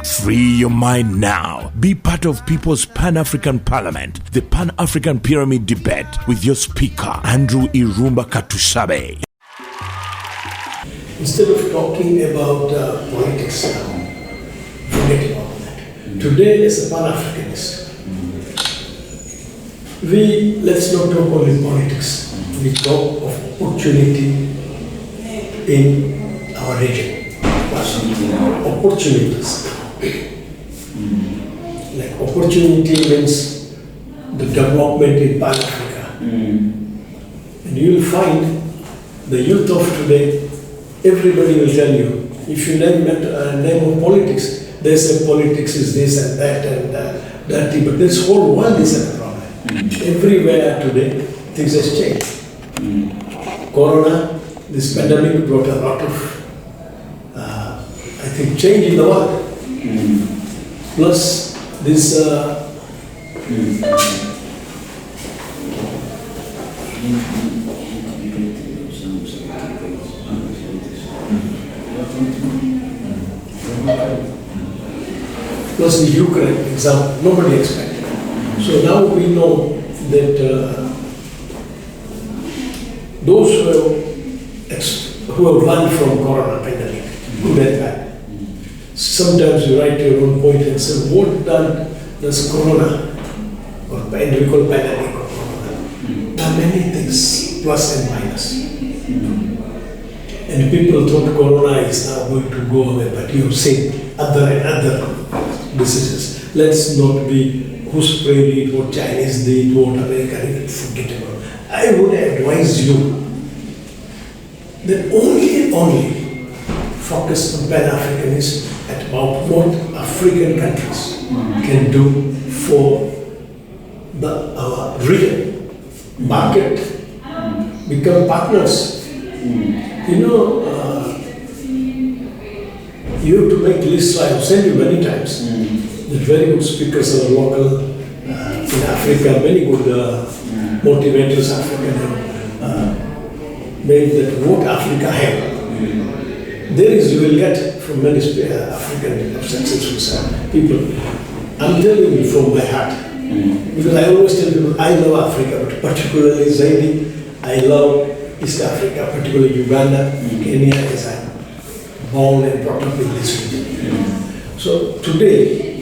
Free your mind now. Be part of People's Pan-African Parliament, the Pan-African Pyramid Debate with your speaker, Andrew Irumba Katusabe. Instead of talking about politics now, forget about that. Today, as a Pan-Africanist, let's not talk only politics. We talk of opportunity in our region. Opportunities. Like opportunity means the development in Pan-Africa. And you will find the youth of today, everybody will tell you, if you name of politics, they say politics is this and that and that, but this whole world is a problem. Everywhere today, things have changed. Corona, this pandemic brought a lot of, I think, change in the world. Plus, this plus the Ukraine example, nobody expected. So now we know that those who have run from Corona pandemic, good and bad. Sometimes you write your own point and say, what does Corona, or we call pandemic or Corona? There are many things, plus and minus. And people thought Corona is now going to go away, but you've seen other and other diseases. Let's not be who sprayed it, what Chinese did, what America did, forget about it. I would advise you that only focus on Pan-Africanism about what African countries can do for our region, market, become partners. You know, you have to make lists. I have said you many times that very good speakers are local in Africa, many good motivators African made that what Africa have. There is, you will get from many African successful people. I'm telling you from my heart, because I always tell people I love Africa, but particularly Zaidi, I love East Africa, particularly Uganda, Kenya, as I'm born and brought up in this region. So today,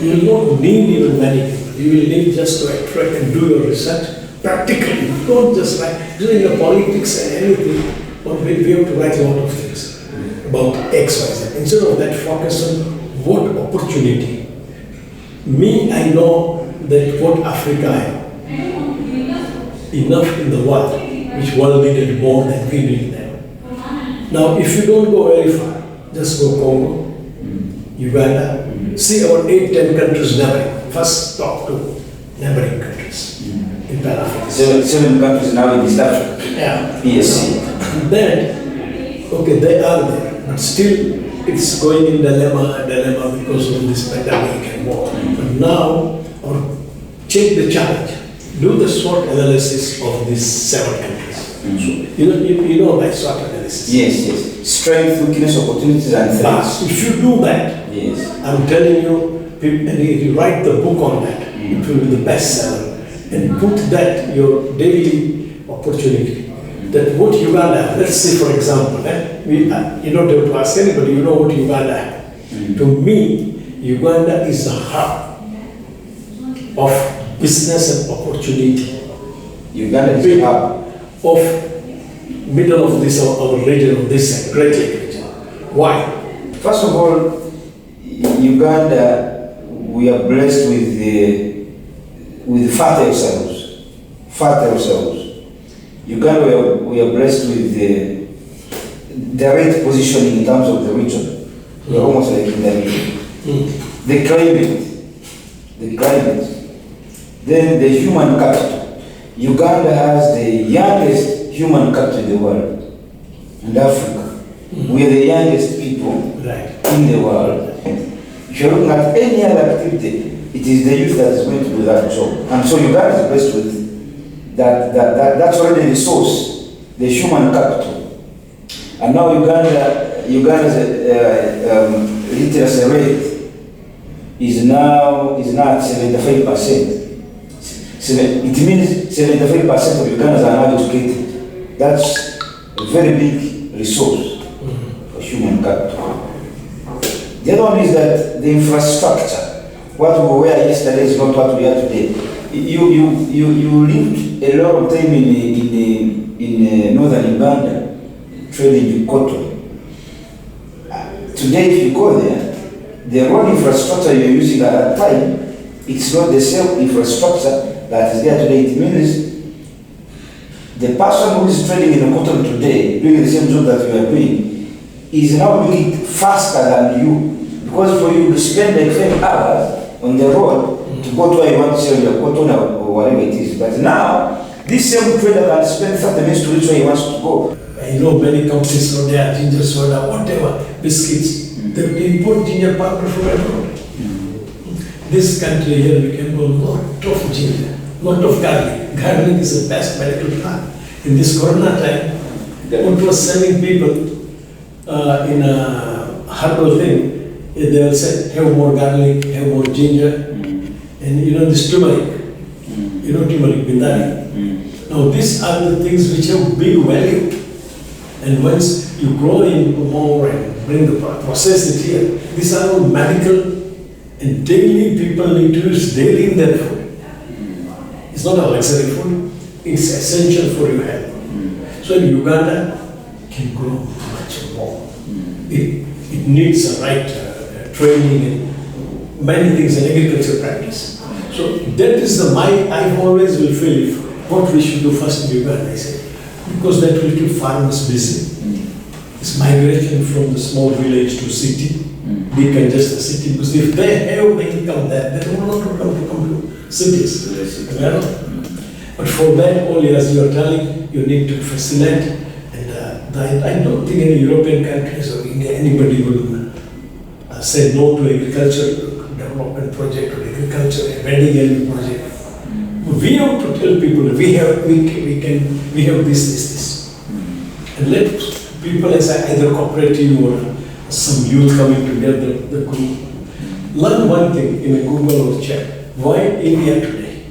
you will not need even many people. You will need just to attract and do your research practically. Don't just write, doing your politics and anything, but we have to write a lot of things about X, Y, Z. Instead of that, focus on what opportunity. Me, I know that what Africa have, enough in the world, which world needed more than we need now. Now, if you don't go very far, just go Congo, Uganda, see our 8-10 countries neighboring. First talk to neighboring countries in Pan-Africa. 7 countries now in East Africa. Yeah. PSC. Then, okay, they are there. But still, it's going in dilemma because of this pandemic and war. But now, check the challenge. Do the SWOT analysis of these 7 countries. So, you know my SWOT analysis. Yes. Strength, weakness, opportunities, and threats. If you do that, yes, I'm telling you, and you write the book on that, it will be the bestseller. And put that your daily opportunity. That what Uganda, let's say for example, you don't have to ask anybody, you know what Uganda has. To me, Uganda is the hub of business and opportunity. Uganda is the hub of middle of this, our region, of this Great Lake region. Why? First of all, Uganda, we are blessed with fertile soils. Uganda, we are blessed with the right positioning in terms of the region. We are almost like in the middle. The climate, then the human capital. Uganda has the youngest human capital in the world, and Africa. We are the youngest people in the world. If you're looking at any other activity, it is the youth that is going to do that job. And so Uganda is blessed with that's already the source, the human capital. And now Uganda's literacy rate is now at 75%. It means 75% of Ugandans are now educated. That's a very big resource for human capital. The other one is that the infrastructure, what we were yesterday is not what we are today. You lived a lot of time in northern Uganda, trading cotton. Today, if you go there, the road infrastructure you're using at that time, it's not the same infrastructure that is there today. It means the person who is trading in the cotton today, doing the same job that you are doing, is now doing it faster than you. Because for you to spend like 5 hours on the road to go to where you want to sell your cotton or whatever it is. But now, this same trader can spend 30 minutes to reach where he wants to go. I know many companies out there, ginger soda, whatever, biscuits, they import ginger powder from abroad. This country here became a lot of ginger, lot of garlic. Garlic is the best medical plant. In this corona time, what was selling people in a herbal thing, they will say, have more garlic, have more ginger, and this turmeric, turmeric, bindari. Now these are the things which have big value. And once you grow in more and bring the process it here, these are all medical and daily people need to use daily in their food. It's not a luxury food, it's essential for your health. So in Uganda, can grow much more. It needs the right training and many things in agriculture practice. So that is I always will feel if what we should do first in Uganda, I say. Because that will keep farmers busy. This migration from the small village to city, decongest the city, because if they have the income there, they don't want to come to cities. But for that, only as you are telling, you need to facilitate. And I don't think any European countries or India, anybody will say no to agriculture development project or agriculture, wedding project. We have to tell people we have this. And let people as either cooperative or some youth coming together, the group. Learn one thing in a Google or chat. Why India today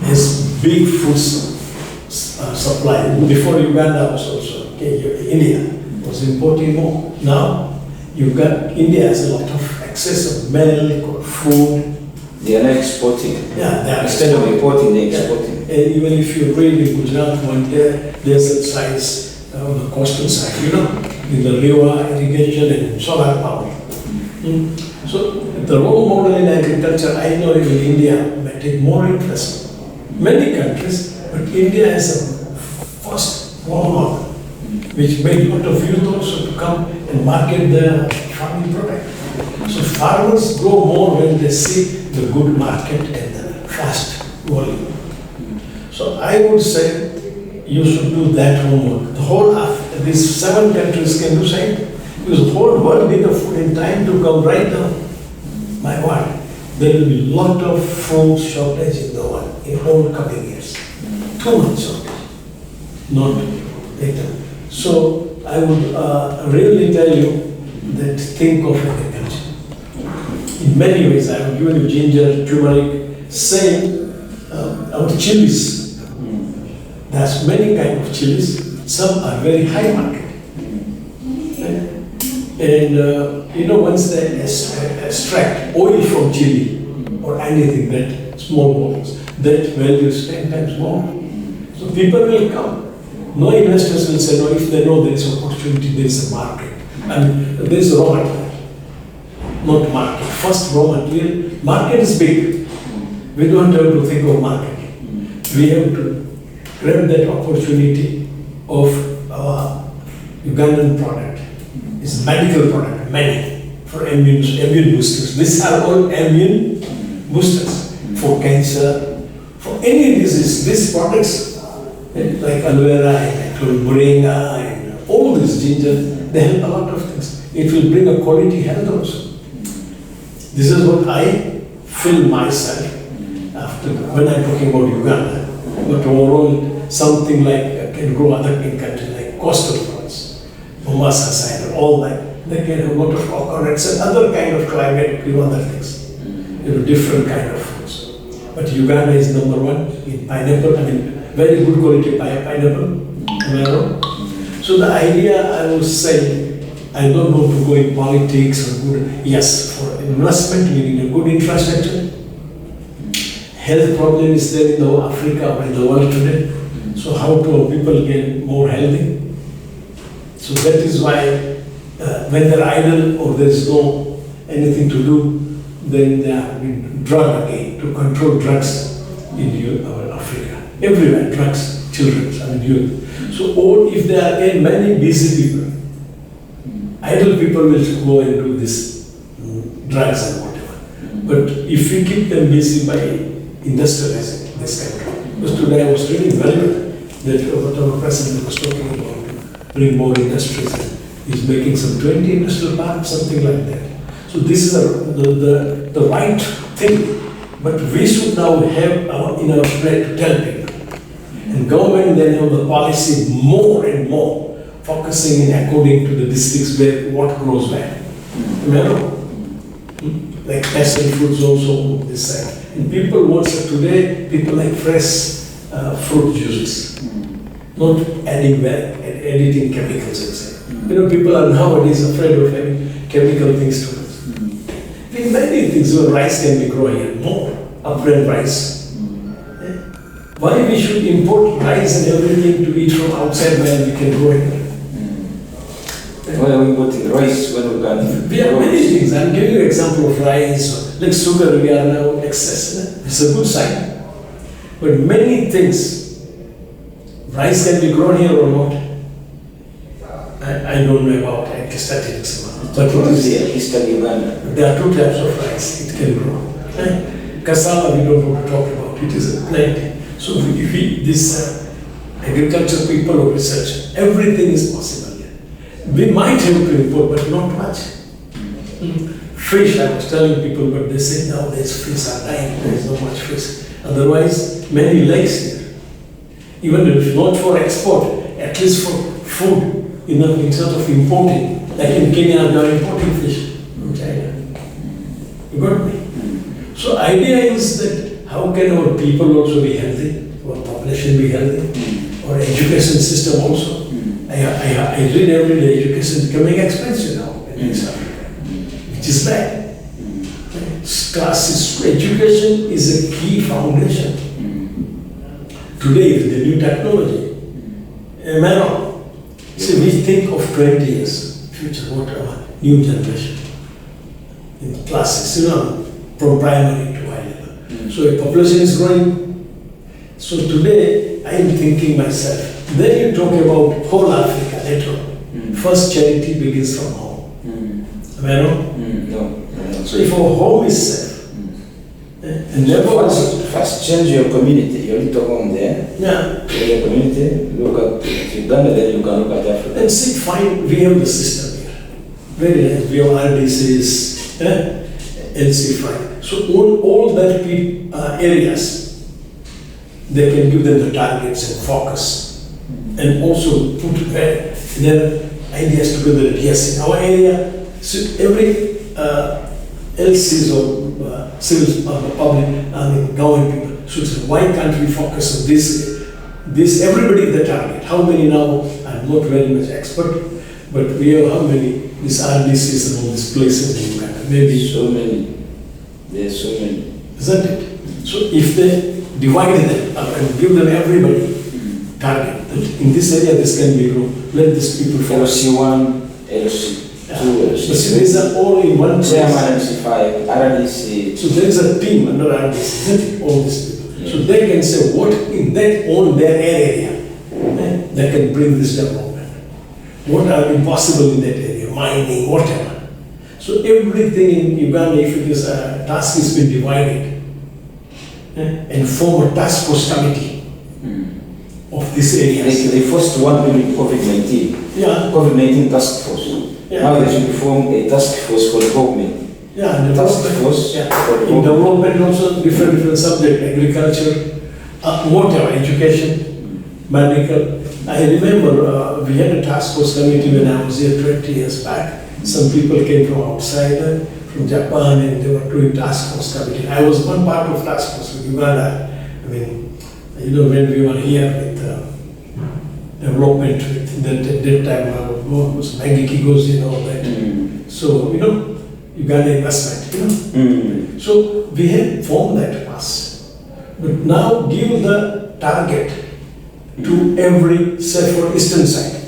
has big food supply. Before Uganda was also, India was importing more. Now you've got India has a lot of excess of milk or food. They are not exporting. Yeah, they are instead of importing, they are exporting. And even if you read in Gujarat, one day there's a size on the coastal side, in the river irrigation and solar power. So the role model in agriculture, I know in India might take more interest. Many countries, but India has a first role model, which made a lot of youth also to come and market their farming product. So farmers grow more when they see the good market and the fast volume. So I would say you should do that homework. The whole of these 7 countries can do same. Because the whole world need the food in time to come right now. My word, there will be a lot of food shortage in the world in all coming years. Too much shortage, not later. So I would really tell you that think of agriculture. In many ways, I have given you ginger, turmeric, same our chilies. There's many kinds of chilies. Some are very high market. And once they extract oil from chili or anything, that small bottles, that value is 10 times more. So people will come. No investors will say no if they know there is opportunity, there is a market. And there is raw material, not market. First raw material, market is big. We don't have to think of marketing. We have to grab that opportunity of our Ugandan product. It's a medical product, many, for immune boosters. These are all immune boosters for cancer, for any disease. These products, like aloe vera, like moringa, and all this ginger, they help a lot of things. It will bring a quality health also. This is what I feel myself after when I'm talking about Uganda. But overall, something like can grow other in countries like coastal products, Mombasa side, all that. They can have a lot of coconuts and other kind of climate, other things. Different kind of fruits. But Uganda is number one in pineapple. I mean, very good quality pineapple. Am I wrong? So the idea I was saying, I don't want to go in politics or good. Yes, for investment we need a good infrastructure. Health problem is there in Africa or in the world today. So how to people get more healthy? So that is why when they're idle or there is no anything to do, then they are being drugged again to control drugs in our Africa. Everywhere, drugs, children, I mean youth. So all if there are many busy people, idle people will go and do this drugs and whatever. But if we keep them busy by industrializing this country, because today I was reading very well that what our president was talking about, bring more industries, and he's making some 20 industrial parks, something like that. So this is the right thing, but we should now have in our plate to tell people. And government then have the policy more and more focusing in according to the districts where what grows where. Remember? Like passion fruits also this side. And people want today, people like fresh fruit juices, not editing chemicals inside. People are nowadays afraid of having chemical things to us. In many things, rice can be grown here more, upland rice. Why we should import rice and everything to eat from outside when we can grow it? Why are we importing rice when we can? We have many things. I'm giving you an example of rice, like sugar, we are now excess. It's a good sign. But many things, rice can be grown here or not. I don't know about statistics. But there are two types of rice it can grow. Cassava we don't want to talk about, it is a plant. So if this agriculture people or research, everything is possible here. We might have to import, but not much. Fish, I was telling people, but they say nowadays fish are dying, there is not much fish. Otherwise, many lakes here. Even if not for export, at least for food, instead of importing. Like in Kenya, they are importing fish from China. You got me? So idea is that how can our people also be healthy, our population be healthy, our education system also. I read every day education is becoming expensive now in East Africa, which is bad. Education is a key foundation. Today with the new technology, am I wrong? See, we think of 20 years, future, whatever, new generation in classes, from primary to high level. So a population is growing. So today, I am thinking myself, then you talk about whole Africa later on. First charity begins from home. Am I wrong? No. So if our home is safe, and never first change your community, your little home there. Yeah. Your community, look at Uganda, then you can look at Africa. And see, fine, we have the system here. Very nice. We have RDCs, LC5. So all that areas, they can give them the targets and focus. And also put their ideas together. Yes, in our area, so every LCs or civil public, government people should say, why can't we focus on this? Everybody the target. How many now? I'm not very much expert, but we have how many? These RDCs and all these places in Uganda. Maybe so many. There are so many. Isn't it? So if they divide them up and give them everybody target, that in this area this can be grown, let these people focus. LC1, LC2, LC3. But see, these are all in one place. LC5, RDC. So there is a team under RDC, isn't it? All these people. Yeah. So they can say what in their area, they can bring this development. What are impossible in that area, mining, whatever. So everything in Uganda, if it is a task has been divided, and form a task force committee of this area. They first one during COVID-19. Yeah. COVID-19 task force. Yeah. Now they should form a task force for development. Yeah, and task force. Yeah. In development also different subject, agriculture, whatever, education, medical. I remember we had a task force committee when I was here 20 years back. Some people came from outside, from Japan, and they were doing task force committee. I was one part of task force with Uganda. I mean, you know, when we were here with development, with that time, was Maggie Kigozi and all that. So, you know, Uganda investment, you know. So we had formed that pass. But now give the target to every, say for eastern side,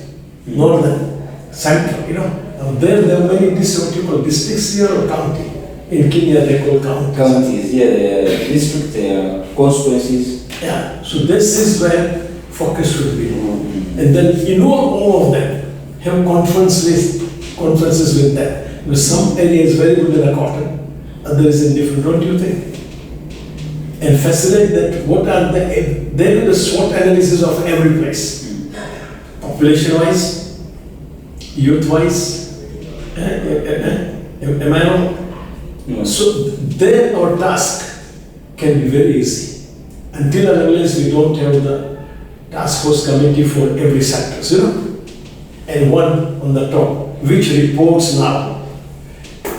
northern, central, you know. Now there are many districts here or county. In Kenya they call counties. Counties, yeah, they are districts, they are constituencies. Yeah, so this is where focus should be. And then you know all of them, have conferences with them. Because some areas very good in a cotton, others in different, don't you think? And facilitate that what are they do the SWOT analysis of every place. Population-wise, youth-wise, am I wrong? No. So then our task can be very easy. Until and unless we don't have the task force committee for every sector, you know? And one on the top, which reports now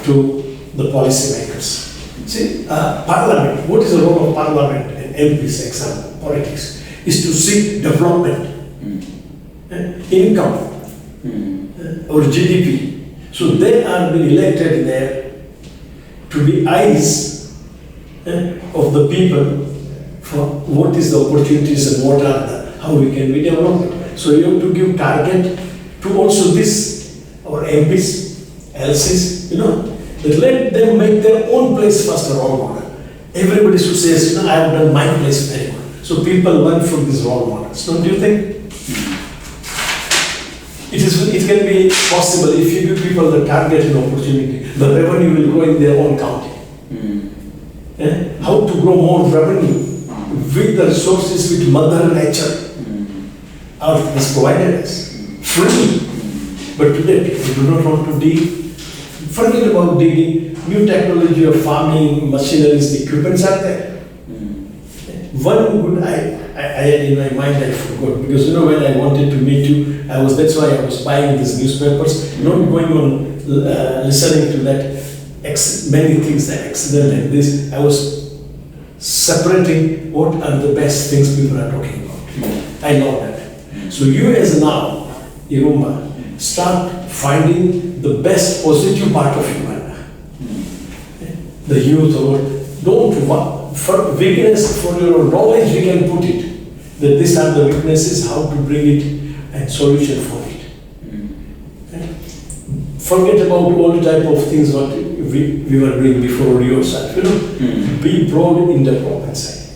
to the policymakers. See, parliament, what is the role of parliament and MPs, example, politics, is to seek development, income, or GDP. So they are being elected there to be eyes of the people for what is the opportunities and what are the, how we can be developed. So you have to give target to also this, our MPs, LCs, you know, that let them make their own place first a role model. Everybody should say, you know, I have done my place very good. So people learn from these role models, don't you think? It can be possible if you give people the target and opportunity, the revenue will go in their own county. How to grow more revenue with the resources which Mother Nature has provided us, free. But today people do not want to dig. Forget about digging, new technology of farming, machineries, the equipments are there. One good I had in my mind, I forgot, because you know when I wanted to meet you, that's why I was buying these newspapers, not going on listening to that, many things that accident like this. I was separating what are the best things people are talking about. I know that. So you as now, Irumba, start finding the best positive part of Uganda. The youth, or don't for weakness, for your knowledge we can put it. That these are the weaknesses, how to bring it and solution for it. Forget about all the type of things what we were doing before yourself, you know. Be broad in the proper side.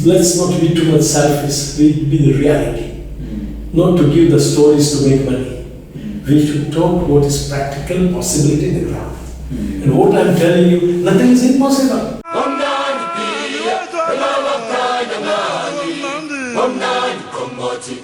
Let's not be too much selfish, be the reality. Not to give the stories to make money. We should talk what is practical possibility in the ground. And what I'm telling you, nothing is impossible. Komoti,